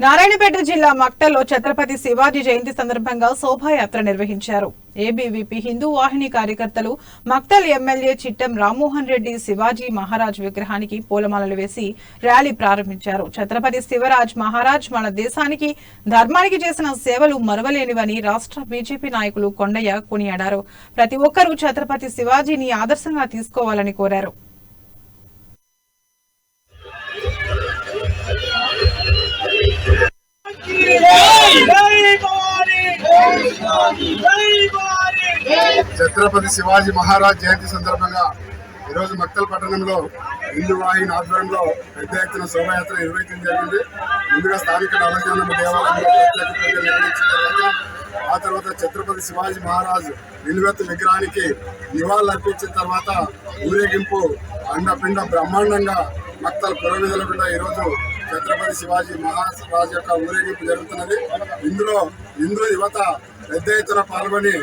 నారాయణపేట జిల్లా మక్తల్లో ఛత్రపతి శివాజీ జయంతి సందర్భంగా శోభాయాత్ర నిర్వహించారు. ఏబీవీపీ హిందూ వాహిని కార్యకర్తలు మక్తల్ ఎమ్మెల్యే చిట్టెం రామ్మోహన్ రెడ్డి శివాజీ మహారాజ్ విగ్రహానికి పూలమాలలు వేసి ర్యాలీ ప్రారంభించారు. ఛత్రపతి శివరాజ్ మహారాజ్ మన దేశానికి ధర్మానికి చేసిన సేవలు మరవలేనివని రాష్ట్ర బీజేపీ నాయకులు కొండయ్య కొనియాడారు. ప్రతి ఒక్కరూ ఛత్రపతి శివాజీని ఆదర్శంగా తీసుకోవాలని కోరారు. ఛత్రపతి శివాజీ మహారాజ్ జయంతి సందర్భంగా ఈరోజు మక్తల్ పట్టణంలో హిందూ వాహిని ఆధ్వర్యంలో పెద్ద ఎత్తున శోభాయాత్ర నిర్వహించడం జరిగింది. ముందుగా స్థానిక నవజానమ్మ దేవాలయంలో ప్రత్యేక పూజలు నిర్వహించిన ఆ తర్వాత ఛత్రపతి శివాజీ మహారాజ్ నిలువెత్తు విగ్రహానికి నివాళులు అర్పించిన తర్వాత ఊరేగింపు అండపిండ బ్రహ్మాండంగా మక్తల్ పురవీధుల గుండా ఈరోజు ఛత్రపతి శివాజీ మహారాజ్ యొక్క ఊరేగింపు జరుగుతున్నది. ఇందులో యువత పెద్ద ఎత్తున పాల్గొని